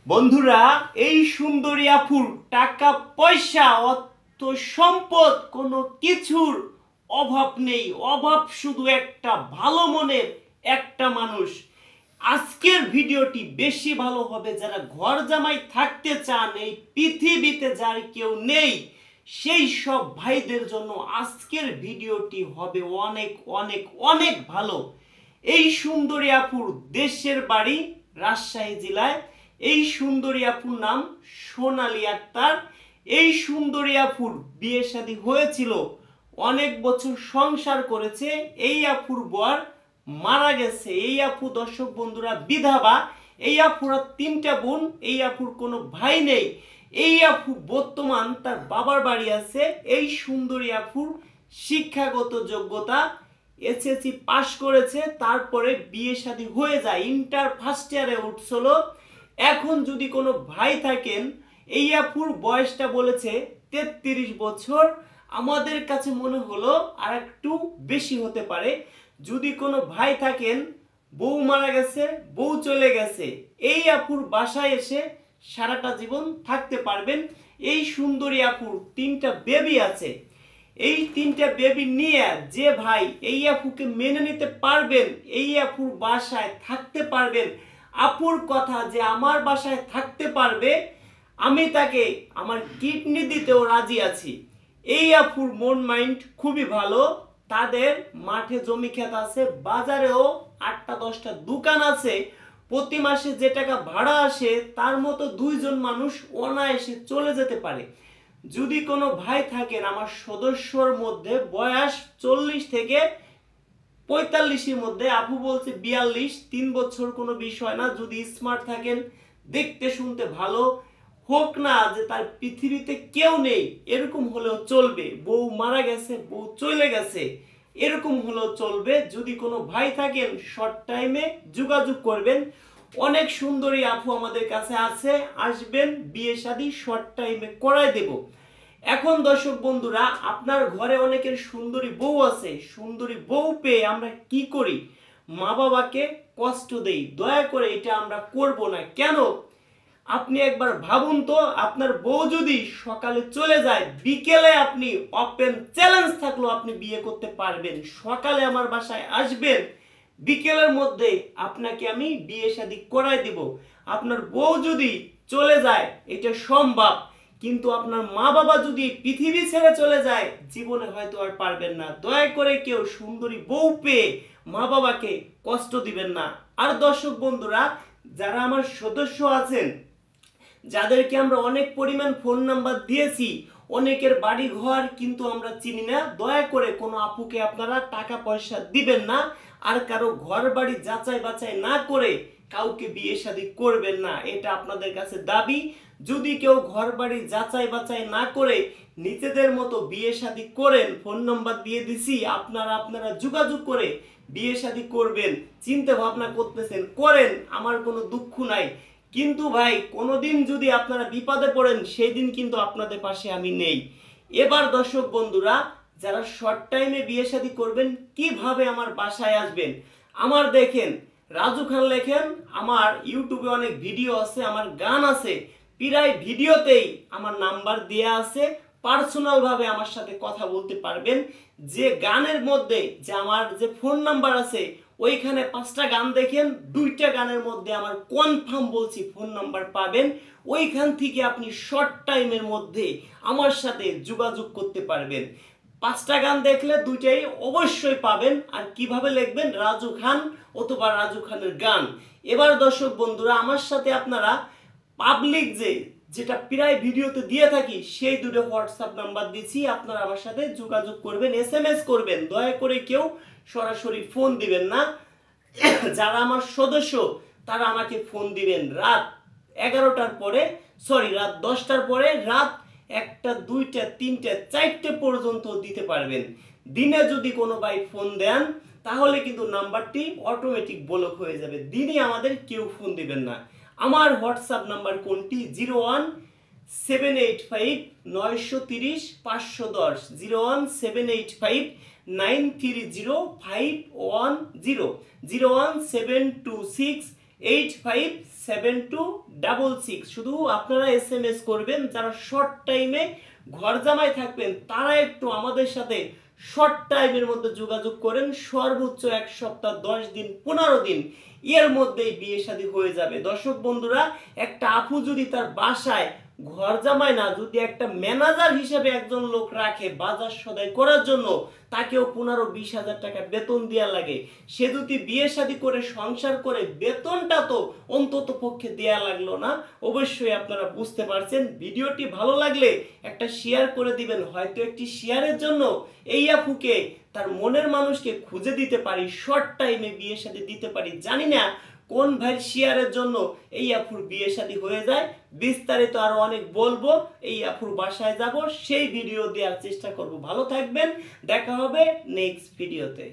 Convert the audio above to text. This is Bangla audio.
বন্ধুরা, এই সুন্দরী আপুর টাকা পয়সা অর্থ সম্পদ কোনো কিছুর অভাব নেই। অভাব শুধু একটা ভালো মনের একটা মানুষ। আজকের ভিডিওটি বেশি ভালো হবে যারা ঘর জামাই থাকতে চান, এই পৃথিবীতে যার কেউ নেই সেই সব ভাইদের জন্য আজকের ভিডিওটি হবে অনেক অনেক অনেক ভালো। এই সুন্দরী আপুর দেশের বাড়ি রাজশাহী জেলায়। এই সুন্দরী আপুর নাম সোনালী আক্তার। এই সুন্দরী আপুর বিয়ে শাদী হয়েছিল, অনেক বছর সংসার করেছে। এই আপুর বর মারা গেছে। এই আপু, দর্শক বন্ধুরা, বিধবা। এই আপুরা তিনটা বোন। এই আপুর কোনো ভাই নেই। এই আপু বর্তমান তার বাবার বাড়ি আছে। এই সুন্দরী আপুর শিক্ষাগত যোগ্যতা এসএসসি পাশ করেছে, তারপরে বিয়ে শাদী হয়ে যায়, ইন্টার ফার্স্ট ইয়ারে উঠছিল। এখন যদি কোনো ভাই থাকেন, এই আপুর বয়সটা বলেছে 33 বছর। আমাদের কাছে মনে হলো আর একটু বেশি হতে পারে। যদি কোনো ভাই থাকেন, বউ মারা গেছে, বউ চলে গেছে, এই আপুর বাসায় এসে সারাটা জীবন থাকতে পারবেন। এই সুন্দরী আপুর তিনটা বেবি আছে। এই তিনটা বেবি নিয়ে যে ভাই এই আপুকে মেনে নিতে পারবেন, এই আপুর বাসায় থাকতে পারবেন, আপুর কথা যে আমার বাসায় থাকতে পারবে, আমি তাকে আমার কিডনি দিতেও রাজি আছি। এই আপুর মন মাইন্ড খুবই ভালো। তাদের মাঠে জমি ক্ষেত আছে, বাজারেও 8টা-10টা দোকান আছে। প্রতি মাসে যে টাকা ভাড়া আসে তার মতো দুইজন মানুষ অনায়াসে চলে যেতে পারে। যদি কোনো ভাই থাকেন আমার সদস্যর মধ্যে বয়স 40 থেকে 45-এর মধ্যে, আপু বলছে 42, 3 বছর কোনো বিষয় না। যদি স্মার্ট থাকেন, দেখতে শুনতে ভালো, হোক না যে তার পৃথিবীতে কেউ নেই এরকম হলেও চলবে, বউ মারা গেছে, বউ চলে গেছে, এরকম হলেও চলবে। যদি কোনো ভাই থাকেন শর্ট টাইমে যোগাযোগ করবেন। অনেক সুন্দরী আপু আমাদের কাছে আছে, আসবেন, বিয়ে শাদী শর্ট টাইমে করায় দেব। এখন দর্শক বন্ধুরা, আপনার ঘরে অনেকের সুন্দরী বউ আছে। সুন্দরী বউ পেয়ে আমরা কি করি? মা বাবাকে কষ্ট দেই। দয়া করে এটা আমরা করব না। কেন? আপনি একবার ভাবুন তো, আপনার বউ যদি সকালে চলে যায়, বিকেলে আপনি ওপেন চ্যালেঞ্জ থাকলো আপনি বিয়ে করতে পারবেন। সকালে আমার বাসায় আসবেন, বিকেলের মধ্যে আপনাকে আমি বিয়ে শাদী করায় দিব। আপনার বউ যদি চলে যায় এটা সম্ভব, কিন্তু আপনার মা বাবা যদি পৃথিবী ছেড়ে চলে যায়, জীবনে হয়তো আর পারবেন না। দয়া করে কেউ সুন্দরী বউ পেয়ে মা বাবাকে কষ্ট দিবেন না। আর দর্শক বন্ধুরা, যারা আমার সদস্য আছেন, যাদেরকে আমরা অনেক পরিমাণ ফোন নাম্বার দিয়েছি, অনেকের বাড়ি ঘর কিন্তু আমরা চিনি না, দয়া করে কোনো আপুকে আপনারা টাকা পয়সা দিবেন না। আর কারো ঘর বাড়ি যাচাই বাছাই না করে কাউকে বিয়ে শাদী করবেন না, এটা আপনাদের কাছে দাবি। যদি কেউ ঘর বাড়ি যাচাই বাছাই না করে নিজেদের মতো বিয়ে শাদী করেন, ফোন নাম্বার দিয়ে দিছি, আপনারা যোগাযোগ করে বিয়ে শাদী করবেন, চিন্তা ভাবনা করতেছেন, করেন, আমার কোনো দুঃখ নাই। কিন্তু ভাই, কোনোদিন যদি আপনারা বিপদে পড়েন, সেই দিন কিন্তু আপনাদের পাশে আমি নেই। এবার দর্শক বন্ধুরা, যারা শর্ট টাইমে বিয়ে শাদী করবেন, কিভাবে আমার বাসায় আসবেন? আমার দেখেন, রাজু খান লেখেন, আমার ইউটিউবে অনেক ভিডিও আছে, আমার গান আছে, প্রায় ভিডিওতেই আমার নাম্বার দেয়া আছে। পার্সোনাল ভাবে আমার সাথে কথা বলতে পারবেন। যে গানের মধ্যে যে আমার যে ফোন নাম্বার আছে, ওইখানে 5টা গান দেখেন, 2টা গানের মধ্যে আমার কনফার্ম বলছি ফোন নাম্বার পাবেন। ওইখান থেকে আপনি শর্ট টাইমের মধ্যে আমার সাথে যোগাযোগ করতে পারবেন। 5টা গান দেখলে 2টাই অবশ্যই পাবেন। আর কিভাবে লিখবেন? রাজু খান অথবা রাজু খানের গান। এবার দর্শক বন্ধুরা, আমার সাথে আপনারা পাবলিক যেটা প্রায় ভিডিওতে দিয়ে থাকি, সেই দুটো হোয়াটসঅ্যাপ নাম্বার দিচ্ছি, আপনারা আমার সাথে যোগাযোগ করবেন, এসএমএস করবেন। দয়া করে কেউ সরাসরি ফোন দিবেন না। যারা আমার সদস্য তারা আমাকে ফোন দিবেন রাত 11টার পরে, রাত 10টার পরে, রাত 1টা, 2টা, 3টা, 4টে পর্যন্ত দিতে পারবেন। দিনে যদি কোনো ভাই ফোন দেন, তাহলে কিন্তু নাম্বারটি অটোমেটিক ব্লক হয়ে যাবে। দিনে আমাদের কেউ ফোন দিবেন না। আমার হোয়াটসঅ্যাপ নাম্বার কোনটি? 01785 930 510, 01785 930 510, 0172685 7266। শুধু আপনারা SMS করবেন। যারা শর্ট টাইমে ঘর জামাই থাকবেন তারা একটু আমাদের সাথে শর্ট টাইমের মধ্যে যোগাযোগ করেন। সর্বোচ্চ 1 সপ্তাহ, 10 দিন, 15 দিন এর মধ্যেই বিয়ে শাদী হয়ে যাবে। দর্শক বন্ধুরা, একটা আপু যদি তার বাসায় ঘর জামাই না, যদি একটা ম্যানেজার হিসেবে একজন লোক রাখে বাজার সদাই করার জন্য, তাকেও 15-20 হাজার টাকা বেতন দেওয়া লাগে। সে যদি বিয়ে শাদী করে সংসার করে বেতনটা তো অন্তত পক্ষে দেয়া লাগলো না। অবশ্যই আপনারা বুঝতে পারছেন। ভিডিওটি ভালো লাগলে একটা শেয়ার করে দিবেন। হয়তো একটি শেয়ারের জন্য এই আপুকে তার মনের মানুষকে খুঁজে দিতে পারি, শর্ট টাইমে বিয়ে শাদী দিতে পারি। জানি না কোন ভাইয়ের শেয়ারের জন্য এই আপুর বিয়ে শাদী হয়ে যায়। বিস্তারিত আরো অনেক বলবো। এই আপুর বাসায় যাব, সেই ভিডিও দেওয়ার চেষ্টা করব। ভালো থাকবেন, দেখা হবে নেক্সট ভিডিওতে।